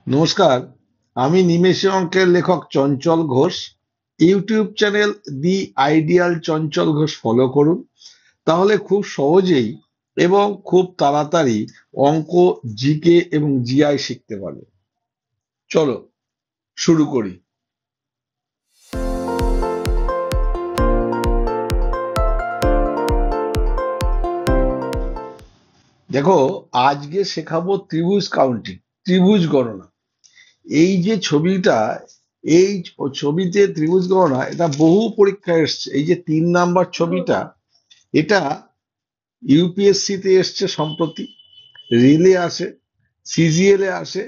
নমস্কার। আমি নিমেষে অঙ্কের লেখক Chanchal Ghosh. YouTube channel the ideal Chanchal Ghosh follow করুন। তাহলে খুব সহজেই এবং খুব তাড়াতাড়ি অঙ্ক, জিকে এবং জিআই শিখতে পারবে। চলো শুরু করি। দেখো, আজকে শেখাবো ত্রিভুজ কাউন্টিং, ত্রিভুজ গণনা। এই যে ছবিটা, এই ছবিতে ত্রিভুজ গণনা, এটা বহু পরীক্ষায় এসছে। এই যে 3 নাম্বার ছবিটা, এটা ইউপিএসসি তে এসছে সম্প্রতি, রেলে আসে, সিজিএল এ আসে,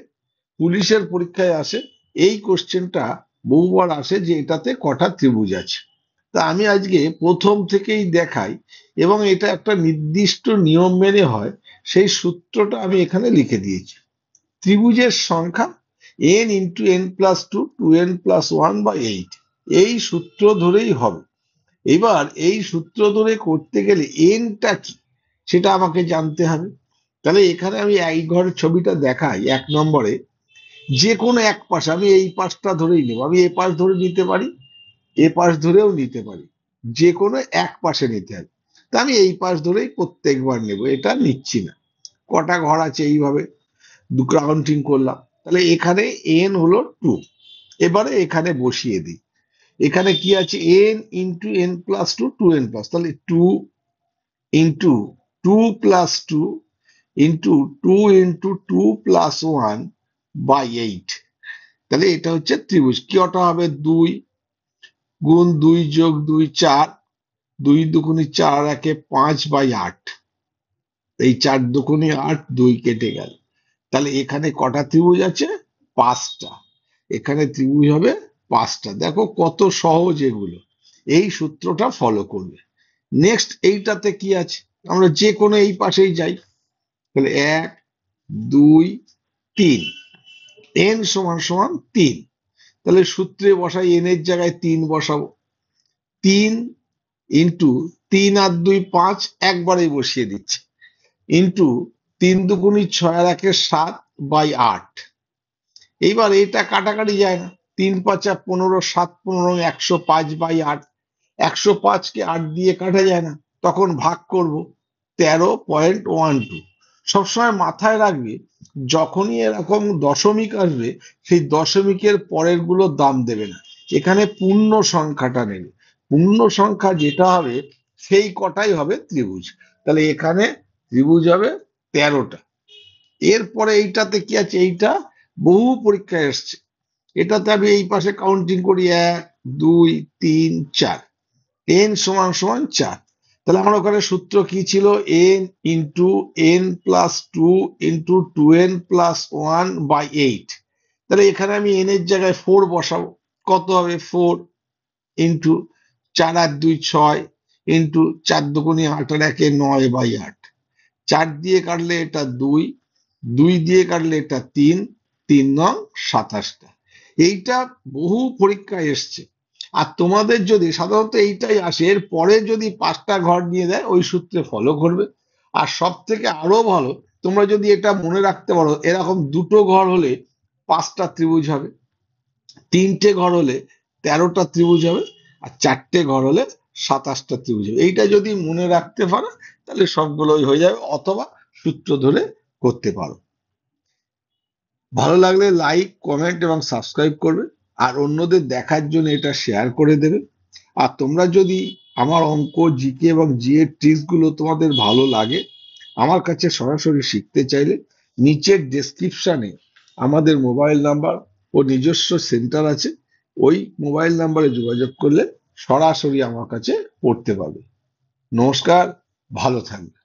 পুলিশের পরীক্ষায় আসে। এই কোশ্চেনটা বহুবার আসে যে এটাতে কটা ত্রিভুজ আছে। তা আমি আজকে প্রথম থেকেই দেখাই, এবং এটা একটা নির্দিষ্ট নিয়ম মেনে হয়। সেই সূত্রটা আমি এখানে লিখে দিয়েছি। ত্রিভুজের সংখ্যা n × n+2, 2n+1/8, এই সূত্র ধরেই হবে। এবার এই সূত্র ধরে করতে গেলে এনটা কি সেটা আমাকে জানতে হবে। তাহলে এখানে আমি এই ঘরের ছবিটা দেখাই। 1 নম্বরে যে কোনো এক পাশ, আমি এই পাশটা ধরেই নেব। আমি এ পাশ ধরে নিতে পারি, এ পাশ ধরেও নিতে পারি, যে কোনো এক পাশে নিতে হবে। তা আমি এই পাশ ধরেই প্রত্যেকবার নেব, এটা নিচ্ছি না। কটা ঘর আছে এইভাবে কাউন্টিং করলাম। তাহলে এখানে এন হলো 2। এবারে এখানে বসিয়ে দিই। এখানে কি আছে? n × n+2, 2n+, তাহলে 2 × 2 + 2 × 2 × 2 + 1/8। তাহলে এটা হচ্ছে ত্রিভুজ। কটা হবে? 2 × 2 + 2 4, 2 দুগুণে 4, 1 5/8। এই 4 দুগুণে 8, 2 কেটে গেল। তাহলে এখানে কটা ত্রিভুজ আছে? 5টা। এখানে ত্রিভুজ হবে 5টা। দেখো কত সহজ এগুলো, এই সূত্রটা ফলো করবে। নেক্সট এইটাতে কি আছে? আমরা যে কোনো এই পাশেই যাই। তাহলে 1 2 3, n = 3। তাহলে সূত্রে বসাই, n এর জায়গায় 3 বসাবো। 3 ইন্টু 3 আর 2 5, একবারেই বসিয়ে দিচ্ছি, ইন্টু 3 দুগুণে 6 আর 1 7/8। এইবার এটা কাটাকাটি যায় না। 3 × 5 = 15, 7 15 105/8। 105কে 8 দিয়ে কাটা যায় না, তখন ভাগ করব। 13.12। সবসময় মাথায় রাখবে, যখনই এরকম দশমিক আসবে, সেই দশমিকের পরের গুলো দাম দেবে না, এখানে পূর্ণ সংখ্যাটা নেবে। পূর্ণ সংখ্যা যেটা হবে সেই কটাই হবে ত্রিভুজ। তাহলে এখানে ত্রিভুজ হবে 13টা। এরপরে এইটাতে কি আছে? এইটা বহু পরীক্ষায় এসছে। এটাতে আমি এই পাশে কাউন্টিং করি, 1 2 3 4, n = 4। তাহলে আমার ওখানে সূত্র কি ছিল? n × n+2 × 2n+1/8। তাহলে এখানে আমি n এর জায়গায় 4 বসাবো। কত হবে? 4 ইন্টু 4 আর 2 6, ইন্টু 4 দুগুণে 8 আর 1 9/8। 4 দিয়ে কাটলে এটা 2, 2 দিয়ে কাটলে এটা 3, 3 নং 27টা। এইটা বহু পরীক্ষায় এসছে। আর তোমাদের যদি সাধারণত এইটাই আসে, এর পরে যদি 5টা ঘর নিয়ে দেয়, ওই সূত্রে ফলো করবে। আর সব থেকে আরো ভালো, তোমরা যদি এটা মনে রাখতে পারো, এরকম 2টো ঘর হলে 5টা ত্রিভুজ হবে, 3টে ঘর হলে 13টা ত্রিভুজ হবে, আর 4টে ঘর হলে 27টা ত্রিভুজ হবে। এইটা যদি মনে রাখতে পারো, তাহলে সবগুলোই হয়ে যাবে, অথবা সূত্র ধরে করতে পারো। ভালো লাগলে লাইক, কমেন্ট এবং সাবস্ক্রাইব করবে, আর অন্যদের দেখার জন্য এটা শেয়ার করে দেবে। আর তোমরা যদি আমার অঙ্ক, জিকে এবং জিএ ট্রিক্স গুলো তোমাদের ভালো লাগে, আমার কাছে সরাসরি শিখতে চাইলে নিচের ডেসক্রিপশনে আমাদের মোবাইল নাম্বার ও নিজস্ব সেন্টার আছে। ওই মোবাইল নাম্বারে যোগাযোগ করলে সরাসরি আমার কাছে পড়তে পারবে। নমস্কার, ভালো থাকবে।